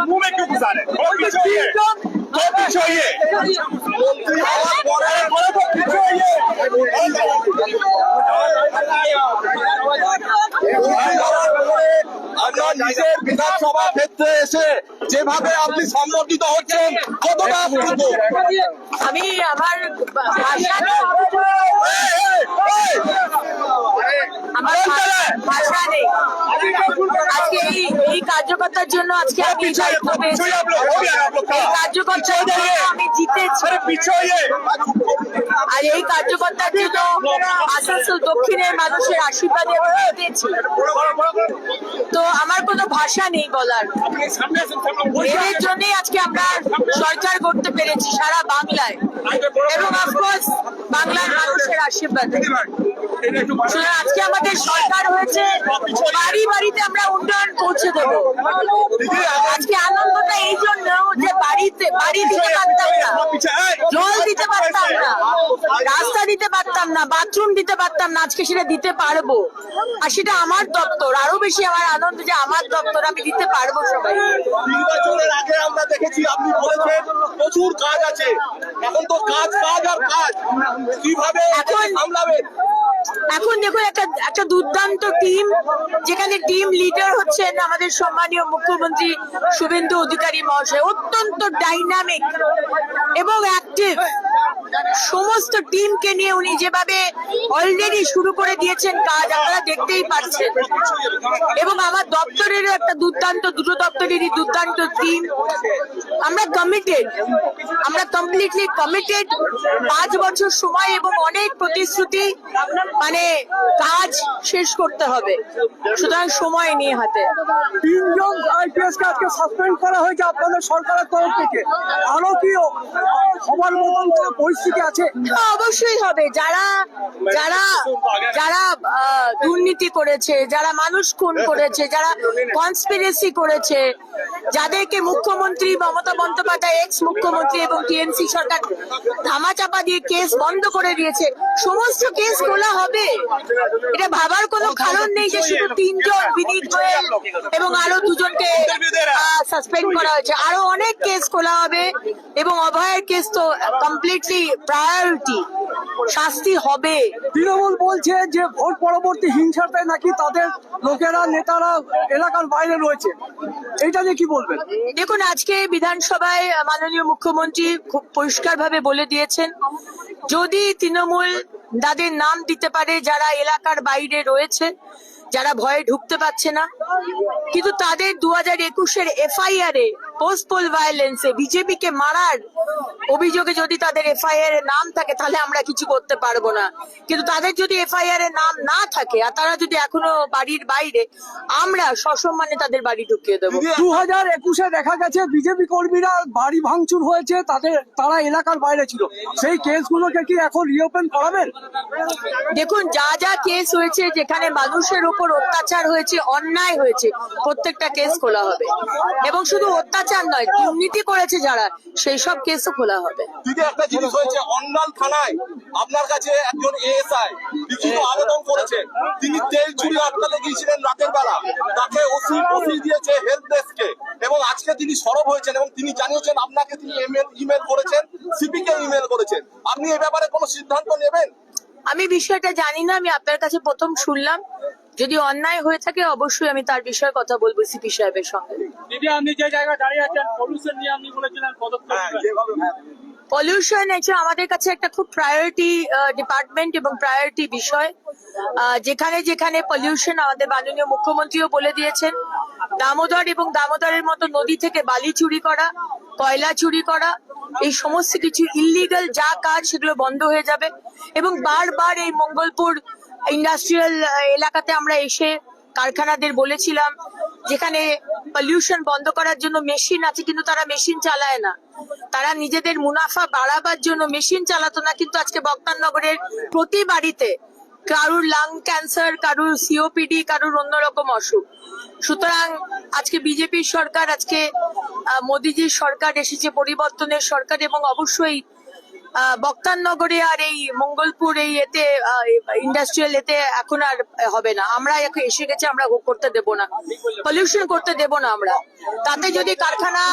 मुंह में क्यों घुसा रहे? নিজের বিধানসভা ক্ষেত্রে এসে যেভাবে আপনি সম্বোধিত হচ্ছেন কতটা আমি আমার ভাষা নেই। আজকে এই কার্যকর্তার জন্য আজকে আমি কার্যকর্তার জন্য আমি জিতেছি, আর এই কার্যকর্তার জন্য আসানসোল দক্ষিণের মানুষের আশীর্বাদে আমি জিতেছি। তো আমার কোনো ভাষা নেই বলার। এর জন্যই আজকে আমরা সরকার করতে পেরেছি সারা বাংলায়, এবং অফকোর্স বাংলার মানুষের আশীর্বাদে। আজকে আমাদের সরকার হয়েছে, বাড়ি বাড়িতে আমরা উন্নয়ন পৌঁছে দেবো। আজকে আনন্দটা এই জন্য যে বাড়ি দিতে পারতাম না, জল দিতে পারতাম না, রাস্তা দিতে পারতাম না, বাথরুম দিতে পারতাম না, আজকে সেটা দিতে পারবো। আর সেটা আমার দপ্তর, আরো বেশি আমার আনন্দ যে আমার দপ্তর, আমি দিতে পারবো সবাই। নির্বাচনের আগে আমরা দেখেছি আপনি বলেছেন প্রচুর কাজ আছে, এখন তো কাজ আর কাজ, কিভাবে এখন সামলাবেন? এখন দেখুন একটা দুর্দান্ত টিম, যেখানে টিম লিডার হচ্ছেন আমাদের সম্মানীয় মুখ্যমন্ত্রী শুভেন্দু অধিকারী মহাশয়, অত্যন্ত ডাইনামিক এবং অ্যাক্টিভ। সমস্ত টিমকে নিয়ে উনি যেভাবে অলরেডি শুরু করে দিয়েছেন কাজ, আপনারা দেখতেই পাচ্ছেন। এবং আমার দপ্তরেরও একটা দুর্দান্ত, দুটো দপ্তরেরই দুর্দান্ত টিম। আমরা কমিটেড, আমরা কমপ্লিটলি কমিটেড। 5 বছর সময় এবং অনেক প্রতিশ্রুতি, মানে কাজ শেষ করতে হবে, সুতরাং সময় নিয়ে হাতে। 3 জন আইপিএস কে আজকে সাসপেন্ড করা হয়েছে আপনাদের সরকারের তরফ থেকে, আরো কি সবার মতন পরিস্থিতি আছে? অবশ্যই হবে। যারা যারা যারা দুর্নীতি করেছে, যারা মানুষ খুন করেছে, যারা কনস্পিরেসি করেছে, যাদেরকে মুখ্যমন্ত্রী মমতা বন্দ্যোপাধ্যায়, এক্স মুখ্যমন্ত্রী এবং টিএমসি সরকার ধামাচাপা দিয়ে কেস বন্ধ করে দিয়েছে, সমস্ত কেস খোলা হবে। এটা ভাবার কোনো কারণ নেই যে শুধু 3 জন, বিনীত গোয়েল এবং আরো 2 জনকে সাসপেন্ড করা হয়েছে। আরো অনেক কেস খোলা হবে এবং অভয়ের কেস তো কমপ্লিটলি প্রায়োরিটি, শাস্তি হবে। তৃণমূল বলছে যে ভোট পরবর্তী হিংসাটায় নাকি তাদের লোকেরা, নেতারা এলাকার বাইরে রয়েছে, এইটা নিয়ে কি বলবেন? দেখুন, আজকে বিধানসভায় মাননীয় মুখ্যমন্ত্রী খুব পরিষ্কার ভাবে বলে দিয়েছেন, যদি তৃণমূল তাদের নাম দিতে পারে যারা এলাকার বাইরে রয়েছে, যারা ভয়ে ঢুকতে পারছে না, কিন্তু তাদের 2021-এর এফআইআর এ পোস্ট পোল ভায়োলেন্সে বিজেপি কে মারার অভিযোগে যদি তাদের এফআইআর এর নাম থাকে, তাহলে আমরা কিছু করতে পারবো না। কিন্তু তাদের যদি এফআইআর এর নাম না থাকে আর তারা যদি এখনো বাড়ির বাইরে, আমরা সসম্মানে তাদের বাড়ি ঢুকিয়ে দেবো। 2021-এ দেখা গেছে বিজেপি কর্মীরা বাড়ি ভাঙচুর হয়েছে, তারা এলাকার বাইরে ছিল, সেই কেসগুলোকে কি এখন রিওপেন করাবেন? দেখুন, যা যা কেস হয়েছে, যেখানে মানুষের উপর অত্যাচার হয়েছে, অন্যায় হয়েছে, প্রত্যেকটা কেস খোলা হবে। এবং শুধু অত্যাচার নয়, দুর্নীতি করেছে যারা, সেই সব কেসও খোলা হবে। দিদি, একটা জিনিস হয়েছে, অন্যাল থানায় আপনার কাছে একজন এএসআই লিখিত আবেদন করেছেন। তিনি তেল চুরি আটকাতে গিয়েছিলেন রাতের বেলা, তাকে ওসি দিয়েছে হেল্প ডেস্ককে, এবং আজকে তিনি সরব হয়েছেন এবং তিনি জানিয়েছেন আপনাকে তিনি ইমেল করেছেন, সিপি কে ইমেল করেছেন। আপনি এই ব্যাপারে কোনো সিদ্ধান্ত নেবেন? আমি বিষয়টা জানি না, আমি আপনার কাছে প্রথম শুনলাম। যদি অন্যায় হয়ে থাকে অবশ্যই আমি তার বিষয়ে কথা বলবো সিপি সাহেবের সঙ্গে। দিদি, আপনি যে জায়গায় দাঁড়িয়ে আছেন, পলিউশন নিয়ে আপনি বলেছিলেন পদক্ষেপ। পলিউশন এটা আমাদের কাছে একটা খুব প্রায়োরিটি ডিপার্টমেন্ট এবং প্রায়োরিটি বিষয়। যেখানে যেখানে পলিউশন, আমাদের মাননীয় মুখ্যমন্ত্রীও বলে দিয়েছেন, দামোদর এবং দামোদরের মতো নদী থেকে বালি চুরি করা, কয়লা চুরি করা, এই সমস্ত কিছু ইলিগাল যা কাজ সেগুলো বন্ধ হয়ে যাবে। এবং বারবার এই মঙ্গলপুর ইন্ডাস্ট্রিয়াল এলাকাতে আমরা এসে কারখানাদের বলেছিলাম যেখানে পলিউশন বন্ধ করার জন্য মেশিন আছে, কিন্তু তারা মেশিন চালায় না। তারা নিজেদের মুনাফা বাড়াবার জন্য মেশিন চালাতো না, কিন্তু আজকে বক্তারনগরের প্রতি বাড়িতে কারুর লাং ক্যান্সার, কারুর সিওপিডি, কারুর অন্যরকম অসুখ। সুতরাং আজকে বিজেপির সরকার, আজকে মোদিজির সরকার এসেছে, পরিবর্তনের সরকার, এবং অবশ্যই বক্তারনগরে আর এই মঙ্গলপুর এই এতে ইন্ডাস্ট্রিয়াল এতে এখন আর হবে না। আমরা এখন এসে গেছে, আমরা করতে দেব না, পলিউশন করতে দেব না আমরা। তাতে যদি কারখানা